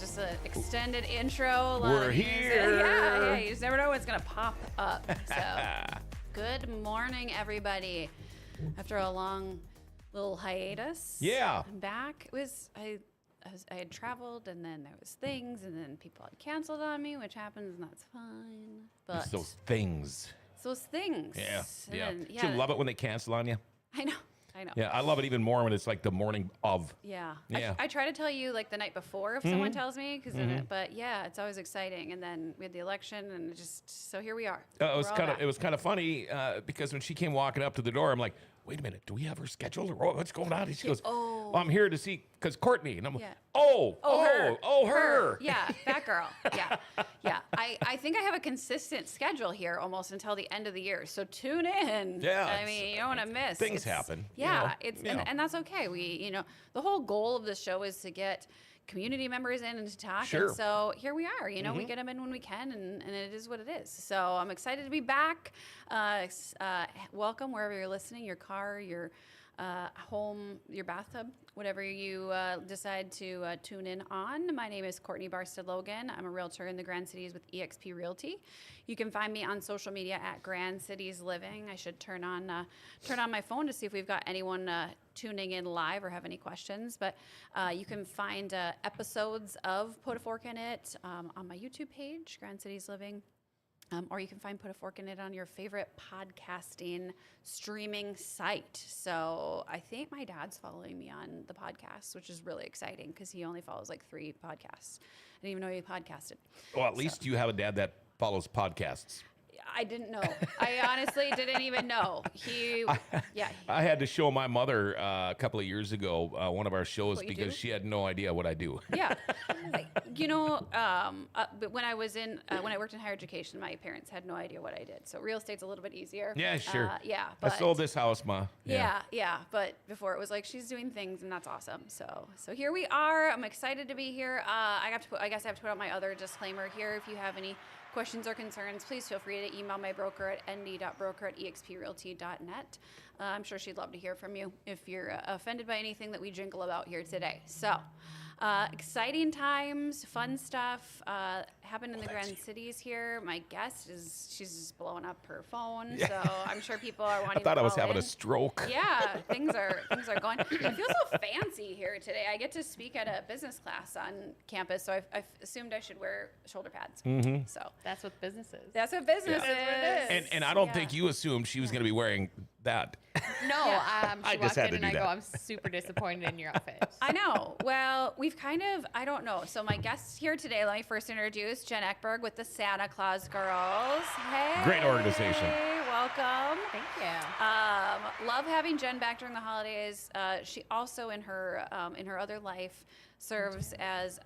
just an extended intro. A lot We're of music. here. Yeah, you just never know what's gonna pop up. So, good morning, everybody. After a long little hiatus, Yeah. I'm back. I had traveled, and then there was things, and then people had canceled on me, which happens, and that's fine. But It's those things. it's those things. Yeah. And Yeah. then, Do you love it when they cancel on you? I know. Yeah, I love it even more when it's like the morning of. Yeah. Yeah. I try to tell you like the night before if someone tells me, but yeah, it's always exciting. And then we had the election, and so here we are. It was We're all kind of back. it was kind of funny because when she came walking up to the door, I'm like, wait a minute, do we have her scheduled or what's going on? And she goes, Oh. I'm here to see because Courtney, and I'm like, Yeah. her. Yeah, that girl. Yeah, yeah. I think I have a consistent schedule here almost until the end of the year. So tune in. Yeah, I mean, you don't want to miss. things happen, you Yeah, know? it's Yeah. and that's okay. The whole goal of the show is to get community members in and to talk. Sure. And so here we are. We get them in when we can, and it is what it is. So I'm excited to be back. Welcome wherever you're listening, your car, your home, your bathtub, whatever you decide to tune in on. My name is Courtney Barstead Logan. I'm a realtor in the Grand Cities with eXp Realty. You can find me on social media at Grand Cities Living. I should turn on my phone to see if we've got anyone tuning in live or have any questions. But you can find episodes of Put a Fork in It on my YouTube page, Grand Cities Living. Or you can find Put a Fork in It on your favorite podcasting streaming site. So I think my dad's following me on the podcast, which is really exciting because he only follows like 3 podcasts. I didn't even know he podcasted. Well, at least you have a dad that follows podcasts. I didn't know. I honestly didn't even know. I had to show my mother a couple of years ago one of our shows What you because do? she had no idea what I do. Yeah. But when I was when I worked in higher education, my parents had no idea what I did. So real estate's a little bit easier. Yeah, sure. Yeah. I But sold this house, Ma. Yeah. But before it was like she's doing things, and that's awesome. So here we are. I'm excited to be here. I guess I have to put out my other disclaimer here. If you have any questions or concerns, please feel free to email my broker at nd.broker@exprealty.net. I'm sure she'd love to hear from you if you're offended by anything that we jingle about here today. So, exciting times, fun stuff happened in the Grand Cities here. My guest she's just blowing up her phone, so I'm sure people are wanting I thought to I was call having in. a stroke. Yeah, things are going. I feel so fancy here today. I get to speak at a business class on campus, so I assumed I should wear shoulder pads. Mm-hmm. So That's what business is. that's what business Yeah. is. And I don't Yeah. think you assumed she was going to be wearing that. No, I she just walked had in to and do I go, that. I'm super disappointed in your outfit. I know. Well, we've I don't know. So my guests here today, let me first introduce Jen Eckberg with the Santa Claus Girls. Hey. Great organization. Welcome. Thank you. Love having Jen back during the holidays. She also, in her other life, serves as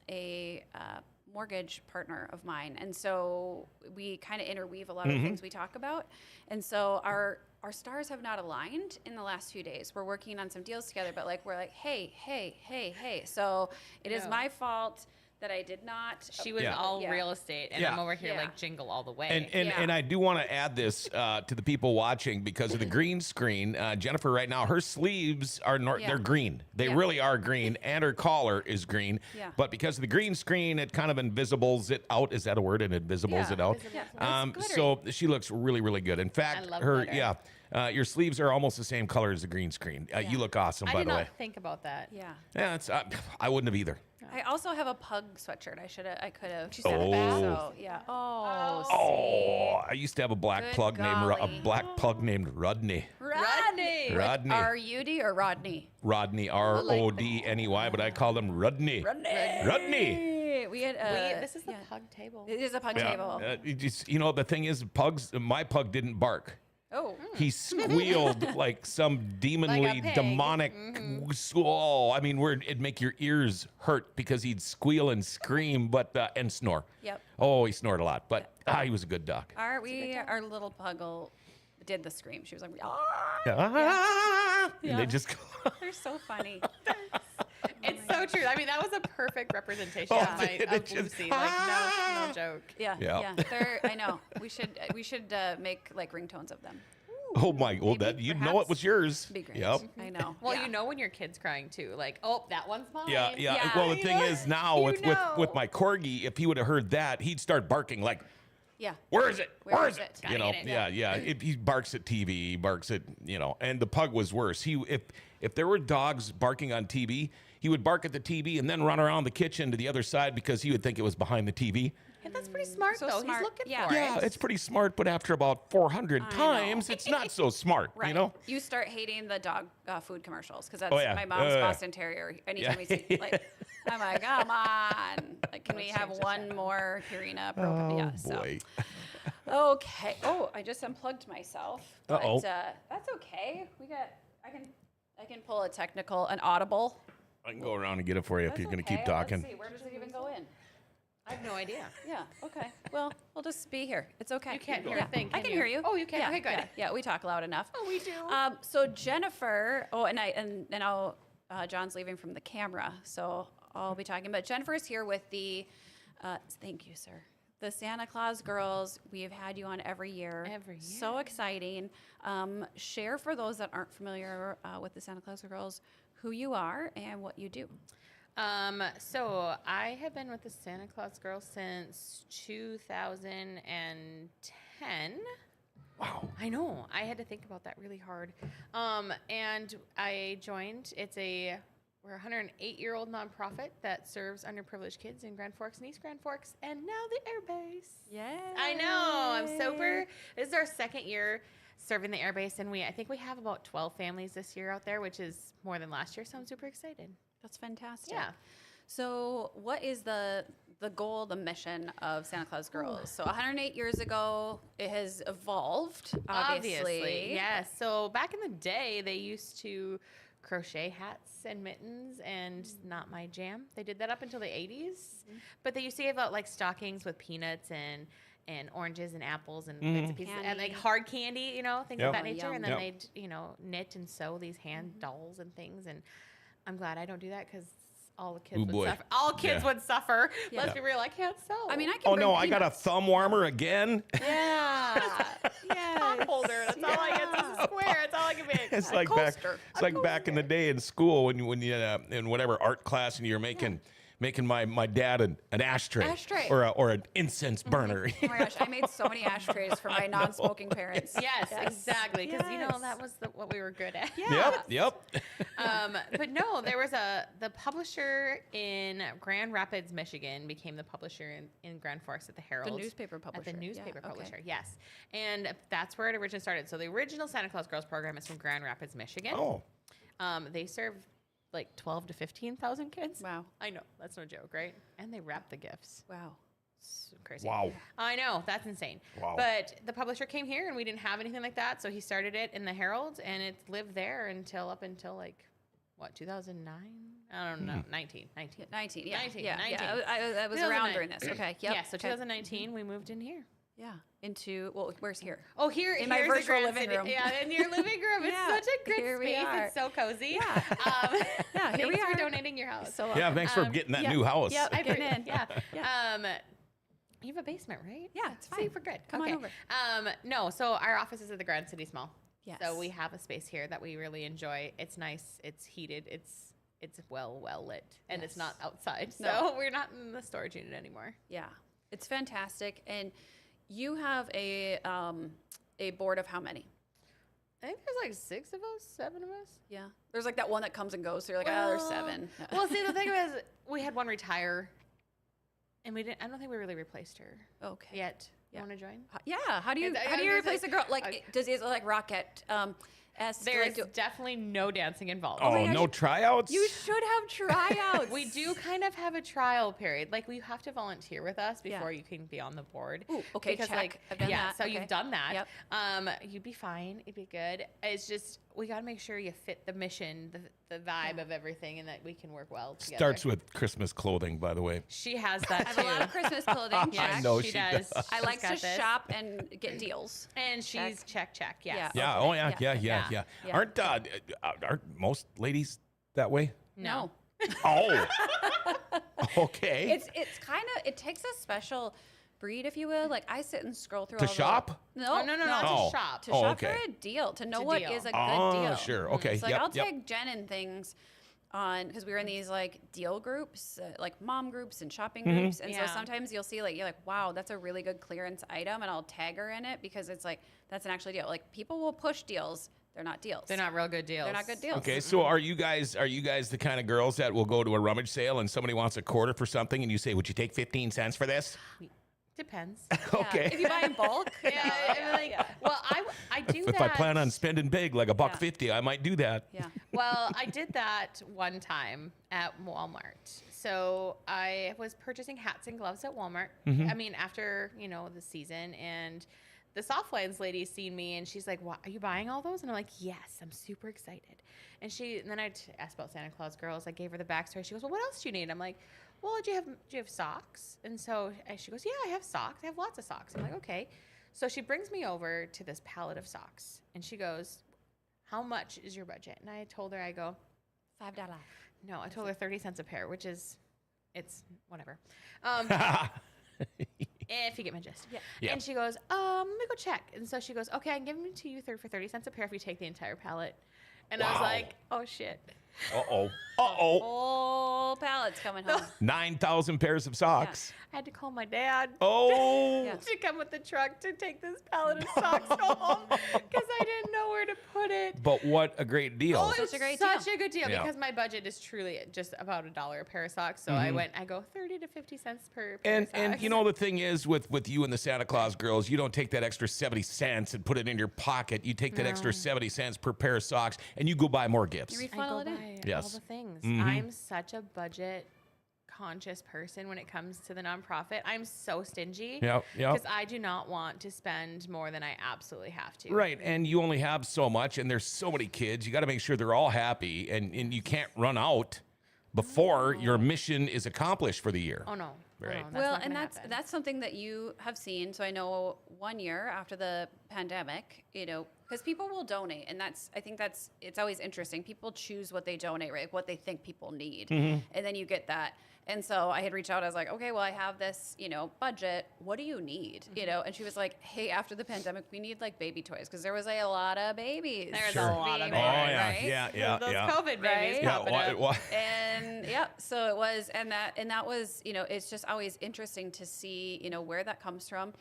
a mortgage partner of mine, and so we kind of interweave a lot of things we talk about. And so our stars have not aligned in the last few days. We're working on some deals together, but we're like, hey. So it is No. my fault that I did not. She was Yeah. all Yeah. real estate, and Yeah. I'm over here Yeah. like jingle all the way. And I do want to add this to the people watching because of the green screen. Jennifer, right now, her sleeves are they're green. They Yeah. really are green, and her collar is green. Yeah. But because of the green screen, it kind of invisibles it out. Is that a word? It invisibles Yeah. it out. Yeah. It's glittery. So she looks really, really good. In fact, I love her glitter. your sleeves are almost the same color as the green screen. You look awesome, I by did the not way. think about that. Yeah. Yeah, I wouldn't have either. I also have a pug sweatshirt. I could have. She sent it back? So yeah. Oh. Oh, I used to have a black Good pug golly. named Rodney. Rodney. Rodney. R-U-D or Rodney? Rodney, R-O-D-N-E-Y, but I called him Rodney. Rodney. We had. This is the yeah. pug table. It is a pug table. The thing is, my pug didn't bark. Oh. He squealed like some demonly, Like a pig. demonic. Oh, I mean, it'd make your ears hurt because he'd squeal and scream, and snore. Yep. Oh, he snored a lot, but he was a good dog. Our little puggle did the scream. She was like, "Ah!" And they just. They're so funny. It's so true. I mean, that was a perfect representation Oh, of it of just- Lucy. Like, no joke. Yeah. Yeah. I know. We should make like ringtones of them. Oh my! Well, Maybe, that you know it perhaps. was yours. Be great. Yep. I know. Well, yeah. you know when your kid's crying too, like, oh, that one's mine. Yeah, yeah. Yeah. Well, the thing is now You with know. my corgi, if he would have heard that, he'd start barking like, Yeah. "Where is it? Where Where is is it?" it? You know, Gotta get it. yeah. If he barks at TV, he barks at and the pug was worse. If there were dogs barking on TV, he would bark at the TV and then run around the kitchen to the other side because he would think it was behind the TV. Yeah, that's pretty smart So though. smart. He's looking Yeah. for Yeah, it. it's pretty smart, but after about 400 know. times, it's not so smart. Right. You know. You start hating the dog food commercials because that's Oh, yeah. my mom's Yeah. Boston Terrier. Anytime we see, like, I'm like, come on. Like, can we have change the one channel. more Purina? Pro- yeah. So. Boy. Okay. Oh, I just unplugged myself. But, Uh-oh. that's okay. I can pull an audible. I can go around and get it for you if That's you're going to okay. keep talking. Let's see. Where does it even go in? I have no idea. Yeah. Okay. Well, we'll just be here. It's okay. You can't hear yeah. a thing, I can can you? hear you. Oh, you can? Yeah, Okay, good. Yeah, we talk loud enough. Oh, we do. So Jennifer. Oh, and I'll. John's leaving from the camera, so I'll be talking. But Jennifer's here with the. Thank you, sir. The Santa Claus girls. We've had you on every year. Every So exciting. Share for those that aren't familiar with the Santa Claus girls who you are and what you do. So I have been with the Santa Claus Girls since 2010. Wow. I know. I had to think about that really hard. And I joined. We're a 108-year-old nonprofit that serves underprivileged kids in Grand Forks and East Grand Forks, and now the Air Base. Yeah. I know. I'm super. This is our second year serving the Air Base, and I think we have about 12 families this year out there, which is more than last year. So I'm super excited. That's fantastic. Yeah. So, what is the goal, the mission of Santa Claus Girls? So, 108 years ago, it has evolved, obviously. Yes. So back in the day, they used to crochet hats and mittens, and not my jam. They did that up until the 80s, but they used to give out like stockings with peanuts and oranges and apples and bits and pieces and like Candy. hard candy, things Yep. of that Oh, nature. yum. And then Yep. they'd, knit and sew these hand dolls and things. And I'm glad I don't do that because all the kids Ooh, would boy. suffer. All kids Yeah. would suffer. Yeah. Let's be real. I can't sew. I mean, I can. Oh bring no, I got a peanuts. thumb warmer again. Yeah. Yes. top holder. That's all I get. It's a square. That's all I can make. It's A like coaster. It's like back in the day in school when you in whatever art class and you're making my dad an ashtray, Ashtray. or an incense burner. Oh my gosh, I made so many ashtrays for my non-smoking parents. Yes, exactly. Because Yes. that was what we were good at. Yep. But no, there was the publisher in Grand Rapids, Michigan, became the publisher in Grand Forks at the Herald. newspaper publisher. At the Yeah, newspaper okay. publisher, yes. And that's where it originally started. So the original Santa Claus Girls program is from Grand Rapids, Michigan. Oh, They serve like 12 to 15,000 kids. Wow. I know, that's no joke, right? And they wrap the gifts. Wow. So crazy. wow. I know, that's insane. Wow. But the publisher came here and we didn't have anything like that, so he started it in the Herald and it lived there until 2009? I don't know, 19. 19. Yeah. 19, Yeah. 19. Yeah. I was around 2009. during this. Okay. Yep. Yeah, so okay. 2019 we moved in here. Yeah. Where's here? Oh, here In my here's the virtual Grand living City- room. Yeah, in your living room. It's Yeah, such a good here we space. are. It's so cozy. Yeah. Yeah, here we thanks are. for donating your house. So Yeah, thanks for getting that new house. Yep. I Getting in. Yeah. Yeah. You have a basement, right? Yeah, it's See, fine. we're good. Come on okay. over. No, so our office is at the Grand City Mall. Yes. So we have a space here that we really enjoy. It's nice. It's heated. It's well lit, and it's Yes. not outside. So No. we're not in the storage unit anymore. Yeah, it's fantastic. And you have a board of how many? I think there's like 6 of us, 7 of us. Yeah. There's like that one that comes and goes. So you're like, oh, there's 7. Well, see, the thing is, we had one retire, and we didn't. I don't think we really replaced her Okay. yet. You Yeah. want to join? Yeah. How do you It's- how do you there's replace a- a girl? Like, okay. does it like Rocket? There's definitely no dancing involved. Oh, my gosh. no tryouts. You should have tryouts. We do kind of have a trial period. Like, you have to volunteer with us Yeah. before you can be on the board. Ooh, okay, Because, check. like, I've done yeah, that. so Okay. you've done that. Yep. You'd be fine. It'd be good. It's just, we got to make sure you fit the mission, the vibe of everything, and that we can work well together. Starts with Christmas clothing, by the way. She has that I have too. a lot of Christmas clothing. Yes, Check. know she she does. does. I She's like to got this. shop and get deals. And she's check. Yes. Yeah. Yeah. Okay. Oh yeah. Yeah. Yeah. Yeah. Yeah. Aren't most ladies that way? No. Oh. Okay. It's kind of, it takes a special breed, if you will. Like I sit and scroll through To all the- shop? No, no, not Oh. to shop. to Oh, shop okay. for a deal, to know To what deal. is a good Oh, deal. sure. Okay. So like Yep, I'll yep. tag Jen in things on because we were in these like deal groups, like mom groups and shopping Mm-hmm. groups, and Yeah. so sometimes you'll see like you're like, wow, that's a really good clearance item, and I'll tag her in it because it's like that's an actual deal. Like people will push deals, they're not deals. They're not real good deals. They're not good deals. Okay, so are you guys the kind of girls that will go to a rummage sale and somebody wants a quarter for something and you say, would you take 15 cents for this? Depends. Yeah. Okay. If you buy in bulk, Yeah, I mean, like, well, I do If that. I plan on spending big, like $1.50, I might do that. yeah. Well, I did that one time at Walmart. So I was purchasing hats and gloves at Walmart. I mean, after, the season, and the Softlines lady seen me and she's like, "What, are you buying all those?" And I'm like, "Yes, I'm super excited." And then I asked about Santa Claus girls. I gave her the backstory. She goes, "Well, what else do you need?" I'm like, "Well, do you have socks?" And so she goes, "Yeah, I have socks. I have lots of socks." I'm like, "Okay." So she brings me over to this pallet of socks and she goes, "How much is your budget?" And I told her, I go, $5. no, I told her 30 cents a pair, which is, it's whatever. If you get my gist. Yeah. Yeah. And she goes, let me go check. And so she goes, "Okay, I can give them to you for 30 cents a pair if you take the entire pallet." And I was Wow. like, oh shit. Uh-oh. Uh-oh. Whole pallets coming home. 9,000 pairs of socks. I had to call my dad. Oh. Yeah. To come with the truck to take this pallet of socks home because I didn't know where to put it. But what a great deal. Oh, Such it's a great such deal. a good deal Yeah. because my budget is truly just about $1 a pair of socks. So I go 30 to 50 cents per pair And of socks. you know the thing is with you and the Santa Claus girls, you don't take that extra 70 cents and put it in your pocket. You take that extra 70 cents per pair of socks and you go buy more gifts. You I refunnel go it in. buy all Yes. the things. I'm such a budget conscious person when it comes to the nonprofit. I'm so stingy. Yep, yep. Because I do not want to spend more than I absolutely have to. Right, and you only have so much, and there's so many kids. You got to make sure they're all happy, and you can't run out before your mission is accomplished for the year. Oh no. Right. Oh, no, that's Well, not and gonna that's happen. that's something that you have seen. So I know 1 year after the pandemic, because people will donate, and I think it's always interesting. People choose what they donate, right? Like what they think people need, and then you get that. And so I had reached out. I was like, okay, well, I have this, budget. What do you need? And she was like, hey, after the pandemic, we need like baby toys because there was a lot of babies. There's Sure. a lot of being Oh, babies. born, yeah, right? yeah, Those yeah. COVID babies Right? Yeah, popping why, up. why? And so it was, and that was, it's just always interesting to see, where that comes from.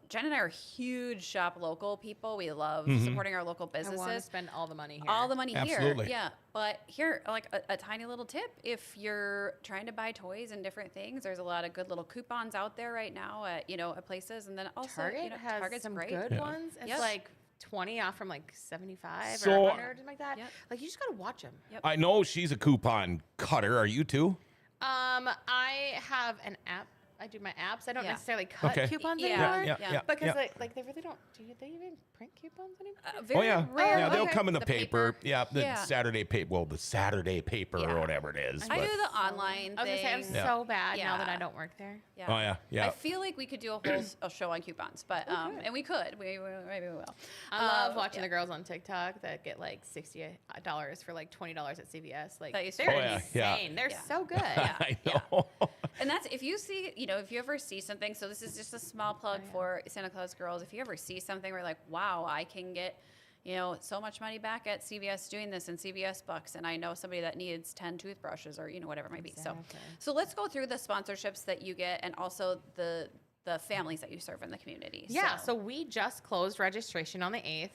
Jen and I are huge shop local people. We love supporting our local I want to businesses. spend all the money here. All the money Absolutely. here, yeah. But here, like a tiny little tip: if you're trying to buy toys and different things, there's a lot of good little coupons out there right now at places, and then also Target has Target's some great. good Yeah. ones. It's Yep. like 20 off from like 75 So- or 100 or something like that. Yep. Like you just gotta watch them. Yep. I know she's a coupon cutter. Are you too? I have an app. I do my apps. I don't Yeah. necessarily cut Okay. coupons Yeah. anymore. Yeah. Because like they really don't. Do they even print coupons anymore? Oh Very yeah, rare. yeah. They'll okay. come in the, The paper. paper. Yeah, the Yeah. Saturday paper. Well, the Saturday paper or Yeah. whatever it is. I but- do the online I was gonna say I'm thing. Yeah. so bad now that Yeah. I don't work there. Yeah. Oh yeah, yeah. I feel like we could do a whole a show on coupons, but and we could. We maybe we will. I love watching yeah. the girls on TikTok that get like $60 for like $20 at CVS. Like That used to they're be- Oh, yeah, yeah. insane. They're Yeah. so good. I know. And that's if you see, if you ever see something. So this is just a small plug for Santa Claus girls. If you ever see something where you're like, wow, I can get, so much money back at CVS doing this in CVS bucks, and I know somebody that needs 10 toothbrushes or whatever it might be. Exactly. So let's go through the sponsorships that you get and also the families that you serve in the community. Yeah, so we just closed registration on the 8th,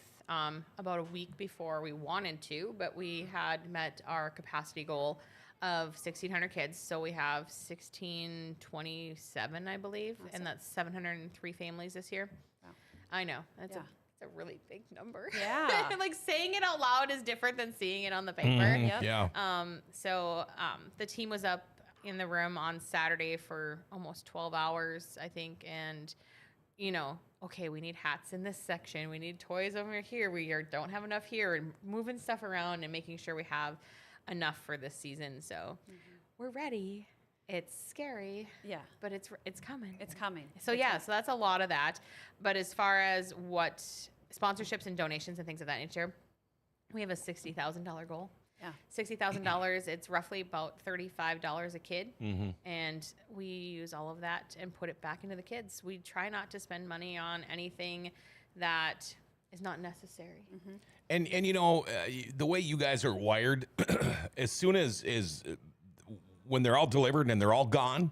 about a week before we wanted to, but we had met our capacity goal of 1,600 kids. So we have 1,627, I believe, and that's 703 families this year. Wow. I know. That's Yeah. it's a really big number. Yeah. Like saying it out loud is different than seeing it on the paper. Mhm, Yep. Yeah. So the team was up in the room on Saturday for almost 12 hours, I think. And, okay, we need hats in this section. We need toys over here. Don't have enough here, and moving stuff around and making sure we have enough for this season. So we're ready. It's scary, Yeah, but it's coming. it's coming. So yeah, so that's a lot of that. But as far as what sponsorships and donations and things of that nature, we have a $60,000 goal. $60,000. It's roughly about $35 a kid. And we use all of that and put it back into the kids. We try not to spend money on anything that is not necessary. And the way you guys are wired, as soon as when they're all delivered and they're all gone,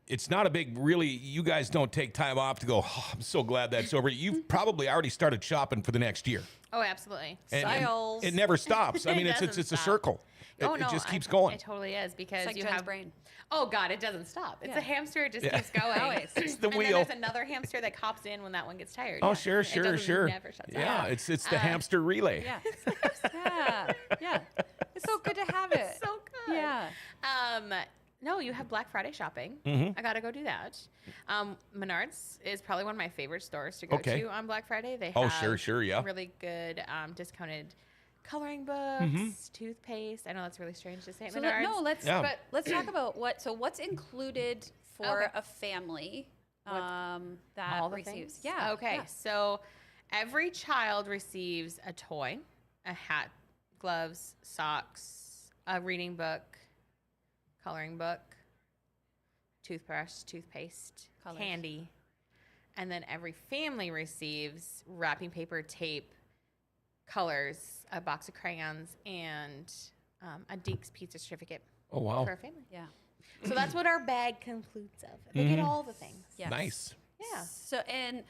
it's not a big, really, you guys don't take time off to go, oh, I'm so glad that's over. You've probably already started shopping for the next year. Oh, absolutely. And Sales. it never stops. I It mean, it's doesn't a stop. circle. It just keeps going. It totally is because It's like you Jen's have brain. Oh God, it doesn't stop. It's Yeah. a hamster. It just keeps going. Always. It's the and wheel. then there's another hamster that hops in when that one gets tired. Oh, sure. It never shuts Yeah, off. it's the hamster relay. Yeah. Yeah. It's so good to have it. So good. Yeah. No, you have Black Friday shopping. I gotta go do that. Menards is probably one of my favorite stores to go Okay. to on Black Friday. They Oh, have sure, yeah. really good discounted coloring books, toothpaste. I know that's really strange to say at So Menards. Yeah. let's talk about what's included for Okay. a family that all the receives. things? Yeah. Okay. yeah. So every child receives a toy, a hat, gloves, socks, a reading book, coloring book, toothbrush, toothpaste, Colors. candy. And then every family receives wrapping paper, tape, colors, a box of crayons, and a Deeks pizza certificate Oh, wow. for a family. Yeah. So that's what our bag concludes of. They get all the things. Yes. Nice. Yeah. So, and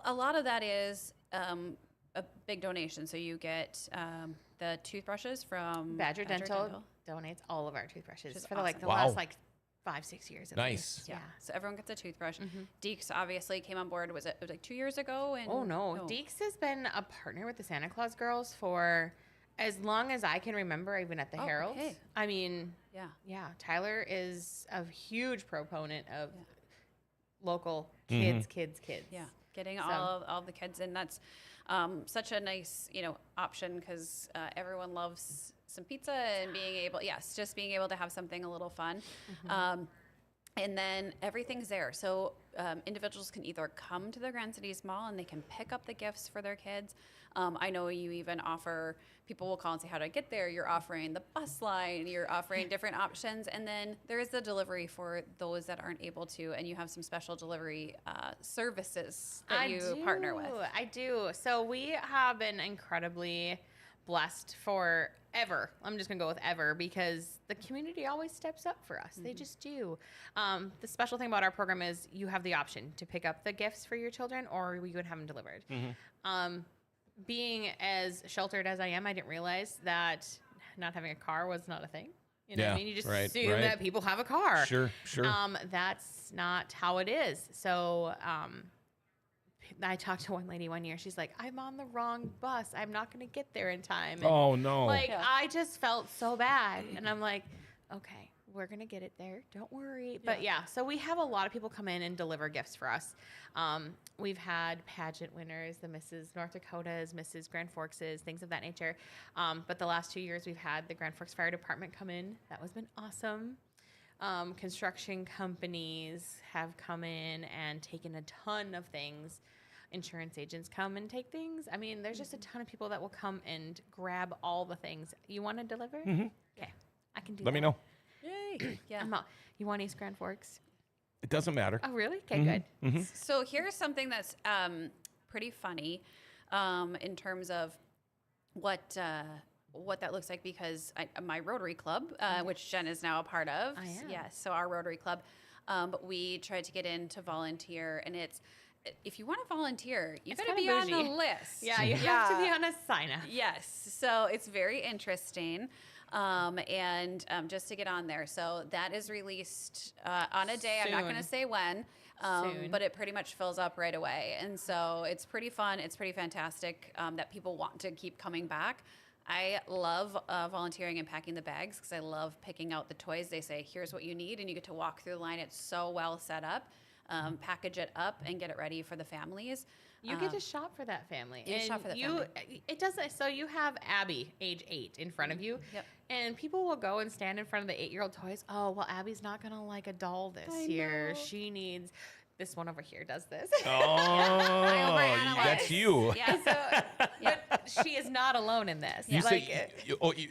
a lot of that is a big donation. So you get the toothbrushes from Badger Dental donates all of our toothbrushes is for the awesome. last 5-6 years. At Nice. least. Yeah. So everyone gets a toothbrush. Deeks obviously came on board. Was it like 2 years ago? And Oh no, Deeks has been a partner with the Santa Claus Girls for as long as I can remember, even at the Herald. okay. I mean, Yeah. Tyler is a huge proponent of local kids. Yeah. Getting So- all the kids in. That's such a nice, option because everyone loves some pizza and being able, just being able to have something a little fun. And then everything's there. So individuals can either come to the Grand Cities Mall and they can pick up the gifts for their kids. I know you even offer, people will call and say how to get there. You're offering the bus line, you're offering different options. And then there is the delivery for those that aren't able to. And you have some special delivery services that you partner with. I do. So we have been incredibly blessed forever. I'm just going to go with ever because the community always steps up for us. They just do. The special thing about our program is you have the option to pick up the gifts for your children or we would have them delivered. Being as sheltered as I am, I didn't realize that not having a car was not a thing. You know what I Yeah, mean? You just right, assume right. that people have a car. Sure. That's not how it is. So I talked to one lady one year. She's like, I'm on the wrong bus. I'm not going to get there in time. And Oh, no. Like, Yeah. I just felt so bad. And I'm like, okay, we're going to get it there. Don't worry. But yeah, so we have a lot of people come in and deliver gifts for us. We've had pageant winners, the Mrs. North Dakotas, Mrs. Grand Forkses, things of that nature. But the last 2 years, we've had the Grand Forks Fire Department come in. That has been awesome. Construction companies have come in and taken a ton of things. Insurance agents come and take things. I mean, there's just a ton of people that will come and grab all the things. You want to deliver? Okay, I can do that. Let me know. Yay. Yeah. I'm out. You want East Grand Forks? It doesn't matter. Oh, really? Okay, good. So here's something that's pretty funny in terms of what that looks like because my Rotary Club, which Jen is now a part of. I am. Yes, so our Rotary Club. But we tried to get in to volunteer, and if you want to volunteer, you It's got to kinda be on bougie. the list. Yeah, you have to be on a sign up. Yes, so it's very interesting. And just to get on there. So that is released on a day. I'm not going to Soon. say when, Soon. but it pretty much fills up right away. And so it's pretty fun. It's pretty fantastic that people want to keep coming back. I love volunteering and packing the bags because I love picking out the toys. They say, here's what you need, and you get to walk through the line. It's so well set up. Package it up and get it ready for the families. You get to shop for that family. you get to shop for that family. It doesn't. So you have Abby, age 8, in front of you. Yep. And people will go and stand in front of the 8-year-old toys. Oh, well, Abby's not going to like a doll this I year. know. She needs this one over here does this. Oh, overanalyze. that's you. Yeah. So, yeah. she is not alone in this. You Like, say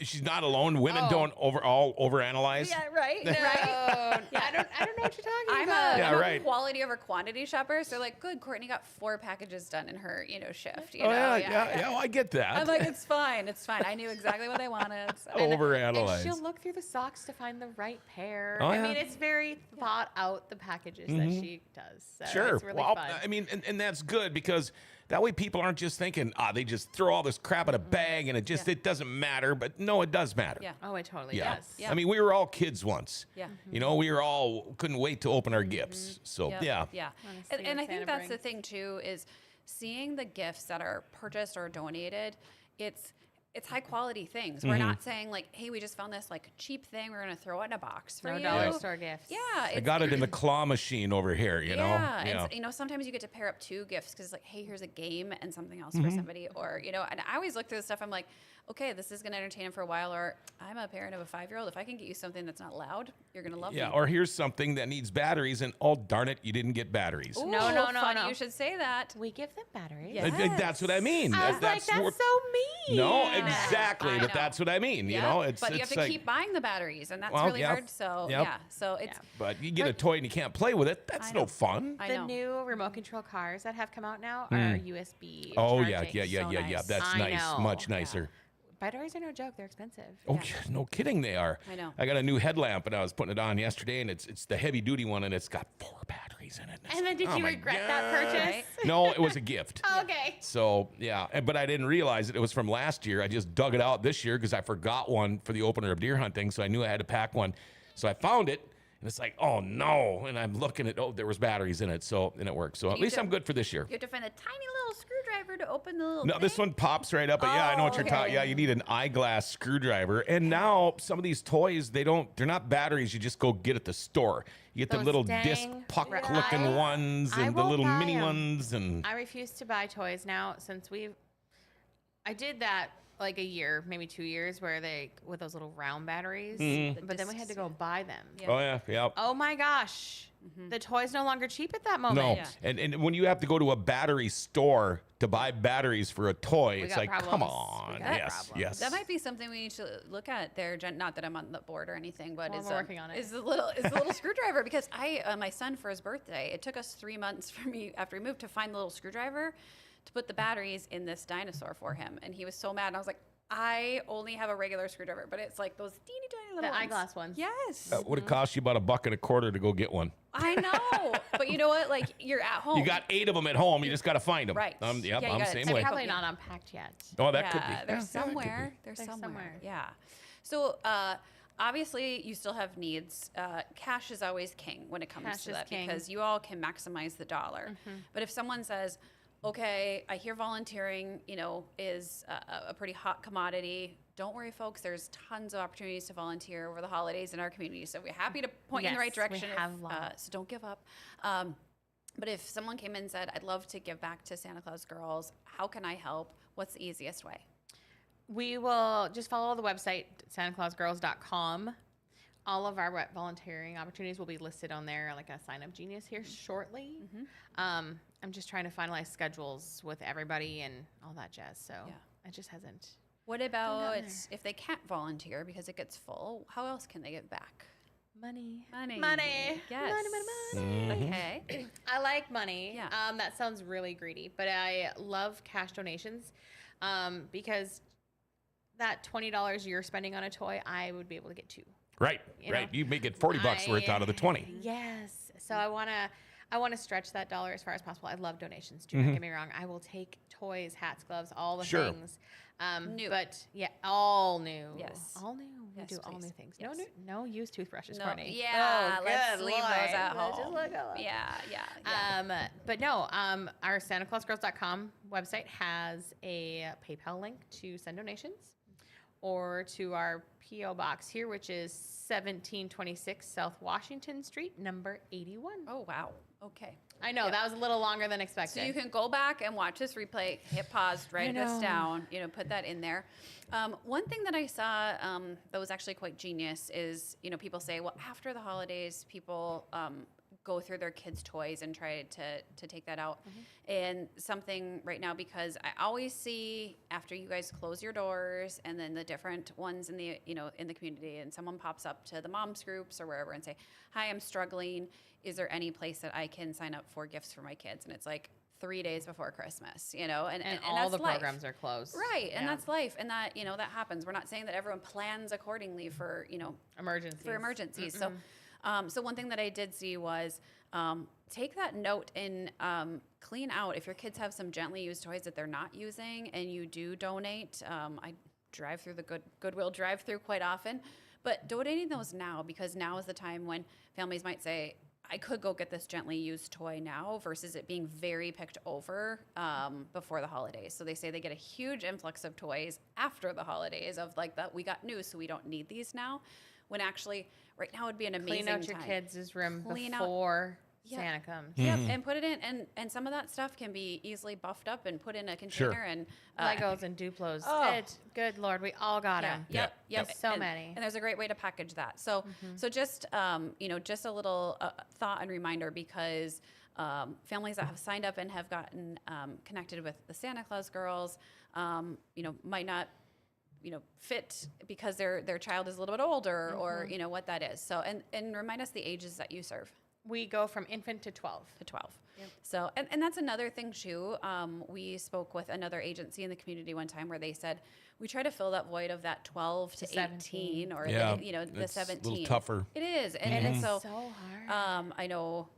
she's not alone. Women Oh. don't overanalyze. Yeah, right. no, I don't know what you're talking I'm about. Yeah, I'm right. a quality over quantity shopper, so like, good, Courtney got 4 packages done in her, shift. Oh yeah. Oh, I get that. I'm like, it's fine. I knew exactly what I wanted. So. And Overanalyze. she'll look through the socks to find the right pair. Oh, I yeah. mean, it's very thought out, the packages that she does. So Sure. It's really Well, fun. I mean, and that's good because that way people aren't just thinking, they just throw all this crap in a bag and it doesn't matter. But no, it does matter. Yeah. Oh, it totally Yeah. does. Yeah. I mean, we were all kids once. Yeah. We were all couldn't wait to open our gifts. So Yep, yeah. Yeah. Honestly, And I what think Santa that's the brings. thing too is seeing the gifts that are purchased or donated. It's high quality things. We're not saying like, hey, we just found this like cheap thing. We're gonna throw it in a box for No you. dollar store gifts. Yeah. I got it in the claw machine over here, you know? Yeah, and sometimes you get to pair up 2 gifts because it's like, hey, here's a game and something else for somebody, or and I always look through the stuff. I'm like, okay, this is gonna entertain them for a while, or I'm a parent of a 5-year-old. If I can get you something that's not loud, you're gonna love Yeah, me. or here's something that needs batteries, and oh darn it, you didn't get batteries. Ooh, No, no, no, funny no. You should say that. We give them batteries. Yeah. That's what I mean. I was like, that's what- so mean. No, exactly. I But know. that's what I mean. Yeah, You know, it's but you have it's to like, keep buying the batteries, and that's Well, really yep, hard. So yep. yeah, so it's But you get a toy and you can't play with it. That's I no know. fun. I The know. new remote control cars that have come out now are USB. Oh charging. yeah. so nice. That's I nice. know. Much Yeah. nicer. Batteries are no joke. They're expensive. Oh, Yeah. no kidding, they are. I know. I got a new headlamp and I was putting it on yesterday, and it's the heavy duty one, and it's got 4 batteries in it. it's And then like, did oh you my regret that God. purchase? Right? No, it was a gift. Okay. So yeah, but I didn't realize it was from last year. I just dug it out this year because I forgot one for the opener of deer hunting, so I knew I had to pack one. So I found it, and it's like, oh no! And I'm looking at, there was batteries in it, and it worked. So at you least do- I'm good for this year. You have to find a tiny little screwdriver to open the little. No, this thing. one pops right up. But yeah, I know what you're talking. okay. Yeah, you need an eyeglass screwdriver. And now some of these toys, they're not batteries. You just go get at the store. You get the Those little dang disc puck looking I- ones I and the won't little buy mini 'em. ones and I refuse to buy toys now since I did that like a year, maybe 2 years, where with those little round batteries, Mm-hmm. but then we had to go buy them. Yeah. oh yeah. Oh my gosh, the toy's no longer cheap at that No, moment. Yeah. and when you have to go to a battery store to buy batteries for a toy, it's got like, come problems. on, We got yes, problems. yes. That might be something we need to look at there. Not that I'm on the board or anything, but Well, is we're working on it. Is the little screwdriver, because my son, for his birthday, it took us 3 months for me after we moved to find the little screwdriver to put the batteries in this dinosaur for him, and he was so mad. And I was like, I only have a regular screwdriver, but it's like those teeny tiny little The eyeglass ones. Yes, Would it cost you about $1.25 to go get one? I know, but you know what? Like, you're at home. You got 8 of them at home. You just got to find them. Right. Yep, Yeah, you I'm the gotta same take way. a Probably Yeah. not unpacked yet. Oh, that could be. They're Yeah, that could be. somewhere. They're They're somewhere. somewhere. Yeah. So obviously you still have needs. Cash is always king when it comes Cash to is that, king. because you all can maximize the dollar. But if someone says, okay, I hear volunteering, is a pretty hot commodity. Don't worry, folks. There's tons of opportunities to volunteer over the holidays in our community. So we're happy to point you in the right Yes, we direction. have lots. So don't give up. But if someone came in and said, I'd love to give back to Santa Claus Girls, how can I help? What's the easiest way? We will just follow the website, SantaClausGirls.com. All of our volunteering opportunities will be listed on there, like a sign up genius here shortly. I'm just trying to finalize schedules with everybody and all that jazz. So Yeah. it just hasn't. What about there. if they can't volunteer because it gets full? How else can they give back? Money. Money. Money. Yes. Money. Okay. I like money. Yeah. That sounds really greedy, but I love cash donations because that $20 you're spending on a toy, I would be able to get 2. Right, You right. know, You may get $40 worth out of the 20. Yes. So I want to stretch that dollar as far as possible. I love donations. Do not get me wrong. I will take toys, hats, gloves, all the Sure. things. New. But yeah, all new. Yes. All new. We Yes, do all please. new things. Yes. No used toothbrushes, No, Courtney. yeah, Oh, let's good leave Lord. those at Let's just home. look at them. Yeah. But no, our SantaClausGirls.com website has a PayPal link to send donations, or to our P.O. box here, which is 1726 South Washington Street, number 81. Oh, wow. Okay. I know, that was a little longer than expected. So you can go back and watch this replay, hit pause, write this know. down, put that in there. One thing that I saw that was actually quite genius is, people say, well, after the holidays, people go through their kids' toys and try to take that out. And something right now, because I always see after you guys close your doors and then the different ones in the, in the community, and someone pops up to the moms groups or wherever and say, hi, I'm struggling. Is there any place that I can sign up for gifts for my kids? And it's like 3 days before Christmas, and all that's the life. programs are closed. Right. And Yeah. that's life. And that, that happens. We're not saying that everyone plans accordingly for, Emergencies. So, so one thing that I did see was take that note and clean out. If your kids have some gently used toys that they're not using and you do donate, I drive through the Goodwill drive-through quite often, but donating those now, because now is the time when families might say, I could go get this gently used toy now versus it being very picked over before the holidays. So they say they get a huge influx of toys after the holidays of like that we got new, so we don't need these now. When actually right now would be an amazing Clean out your time. kids' room Clean out- before Yeah. Santa comes. Yep, and put it in, and some of that stuff can be easily buffed up and put in a container. Sure. And Legos and Duplos. Oh. Good Lord, we all got yeah, them. yep, yep. So and, many. and there's a great way to package that. So, so just just a little thought and reminder, because families that have signed up and have gotten connected with the Santa Claus girls, might not fit because their child is a little bit older or what that is. So and remind us the ages that you serve. We go from infant to 12. To 12. Yep. So, and that's another thing too. We spoke with another agency in the community one time where they said, we try to fill that void of that 12 to 18 or Yeah, the it's a 17. little tougher. It is. And, And and it's so, so hard. I know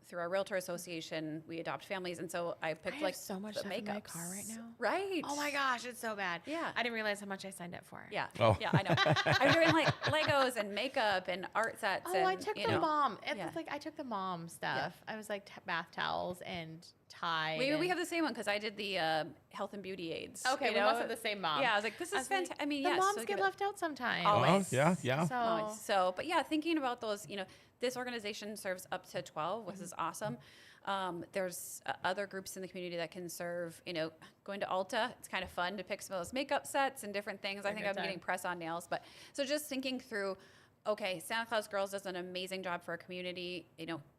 through our realtor association, we adopt families. And so I picked have like so much the stuff in my makeups. car right now. Right. Oh my gosh, it's so bad. Yeah. I didn't realize how much I signed up for. Yeah. Oh. Yeah, I know. I'm doing like Legos and makeup and art sets. Oh, and, I took you the know. mom. It Yeah. was like I took the mom stuff. I was like bath towels and tie. Maybe we have the same one because I did the health and beauty aids. Okay, you we know? must have the same mom. Yeah, I was like, this I is was like, fantastic. I mean, the yes. moms so get give it- left out sometimes. Always. Yeah, yeah. So Always. So, but yeah, thinking about those, this organization serves up to 12, which is awesome. There's other groups in the community that can serve, going to Ulta. It's kind of fun to pick some of those makeup sets and different things. I think good I'm getting time. press on nails. But so just thinking through, okay, Santa Claus Girls does an amazing job for our community.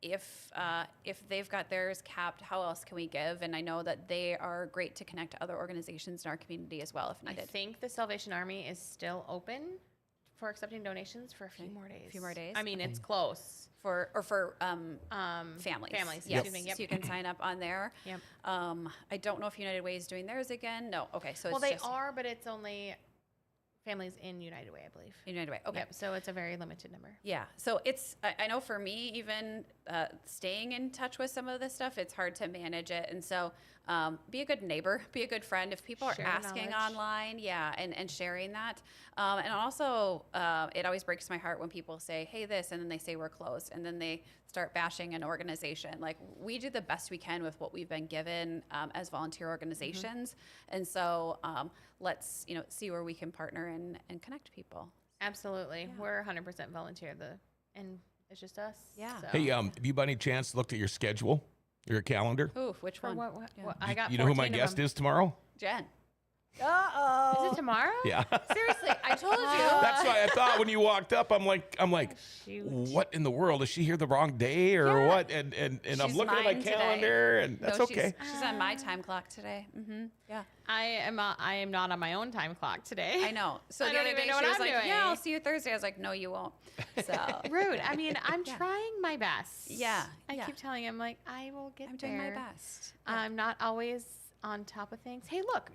If they've got theirs capped, how else can we give? And I know that they are great to connect to other organizations in our community as well if I needed. think the Salvation Army is still open for accepting donations for a few more days. A few more days? I mean, it's close. For families. Families, Yes. excuse me, yep. So you can sign up on there. Yep. I don't know if United Way is doing theirs again. No. Okay. So Well, it's they just are, but it's only families in United Way, I believe. United Way. Okay. Yep. So it's a very limited number. Yeah. So I know for me, even staying in touch with some of this stuff, it's hard to manage it. And so be a good neighbor, be a good friend. If people are Share asking knowledge. online, yeah, and sharing that. And also, it always breaks my heart when people say, hey, this, and then they say we're closed. And then they start bashing an organization. Like, we do the best we can with what we've been given as volunteer organizations. And so let's, see where we can partner and connect people. Absolutely. We're 100% volunteer. And it's just us. Yeah. So. Hey, have you by any chance looked at your schedule, your calendar? Ooh, which For one? what, Yeah. what? I got You know who my 14 of guest them. is tomorrow? Jen. Is it tomorrow? Yeah. Seriously, I told you. That's why I thought when you walked up, I'm like, Shoot. what in the world? Is she here the wrong day or Yeah. what? And I'm She's looking at my mine today. calendar, and that's No, okay. She's on my time clock today. Yeah, I am not on my own time clock today. I know. So I the don't other even day know she what was I'm like, doing. "Yeah, I'll see you Thursday." I was like, "No, you won't." So Rude. I mean, I'm trying my best. Yeah, I yeah. keep telling him like I will get I'm there. doing my best. Yeah. I'm not always on top of things. Hey, look,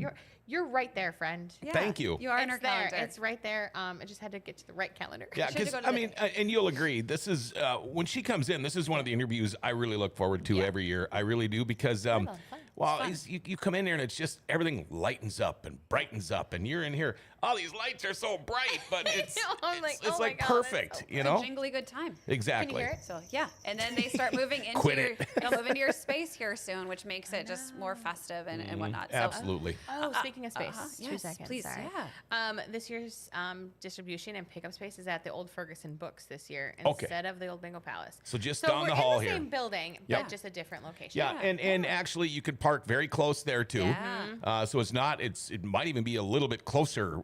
you're right there, friend. Yeah, Thank you. You are in her It's there. calendar. It's right there. I just had to get to the right calendar. Yeah, She had to because go to I the- mean, and you'll agree, this is when she comes in. This is one of the interviews I really look forward to every year. I really do because, fun. well, you come in here and it's just everything lightens up and brightens up, and you're in here. Oh, these lights are so bright, but it's know, I'm like, it's oh my like God, that's perfect, so you It's know? a jingly good time. Exactly. Can you hear it? So yeah, and then they start moving into Quit your, it. they'll move into your space here soon, which makes it just more festive and whatnot. So, Absolutely. Oh, speaking of space, 2 yes, seconds. please, Sorry. This year's distribution and pickup space is at the old Ferguson Books this year Okay. instead of the old Bingo Palace. So just So down we're the hall in the here. same building, Yep. but just a different location. Yeah, and actually you could park very close there too. Yeah. So it's not. It might even be a little bit closer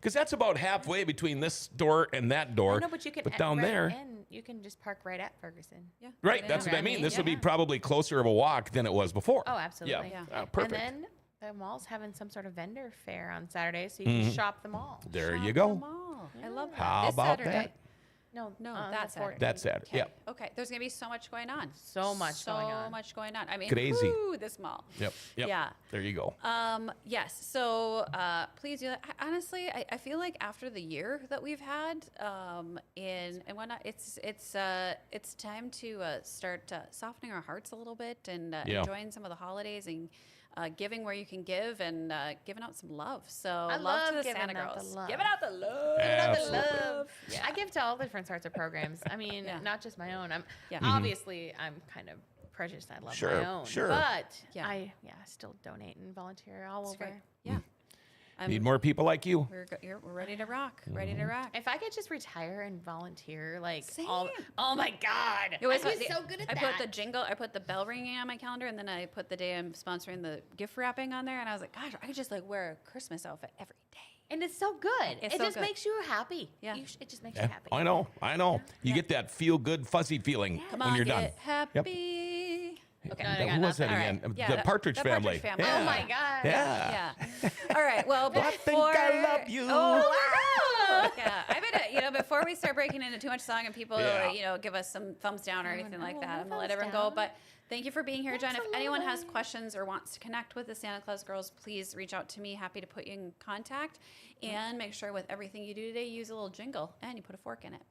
Because that's about halfway between this door and that door. No, but you can. down there, you can just park right at Ferguson. Yeah. right? in That's what I around mean. me, This yeah. would be probably closer of a walk than it was before. Oh, absolutely. Yeah. Yeah. Perfect. And then the mall's having some sort of vendor fair on Saturday, so you can shop the mall. there you Shop go. them all. I love that. How This about Saturday. that? No, that that's Saturday. That's Saturday. Okay. Yeah. Okay. There's gonna be so much going on. So much going on. So much going on. I mean, Crazy. whew, this mall. Yep. Yeah. There you go. Yes. So please do that. Honestly, I feel like after the year that we've had and whatnot, it's time to start softening our hearts a little bit and Yeah. enjoying some of the holidays and giving where you can give and giving out some love. So I love love to the giving Santa out the girls. love. Giving out the love. Absolutely. Love. I give to all different sorts of programs. I mean, Yeah. not just my own. Yeah. Obviously, I'm kind of prejudiced. I love Sure, my own. sure. But Yeah. I still donate and volunteer all It's over. great. Yeah. Need more people like you. We're ready to rock. Ready to rock. If I could just retire and volunteer, like Same. oh my God, It was I'd be so good at I that. put the jingle, I put the bell ringing on my calendar, and then I put the day I'm sponsoring the gift wrapping on there, and I was like, gosh, I could just like wear a Christmas outfit every day. and it's so good. It's It so just good. makes you happy. Yeah. It just makes Yeah, you happy. I know. You get that feel good, fuzzy feeling Come when on, you're get done. happy. Okay. No, I got Who was that nothing. again? Yeah, the the Partridge Partridge Family. Family. Yeah. Oh my God. Yeah. Yeah. All right. Well, before I think I love you. Oh, yeah. I bet before we start breaking into too much song and people Yeah. give us some thumbs down or anything like no, that, no I'm gonna let thumbs everyone go. down. But thank you for being here, Jen. If anyone has Absolutely. questions or wants to connect with the Santa Claus girls, please reach out to me. Happy to put you in contact. And make sure with everything you do today, use a little jingle and you put a fork in it.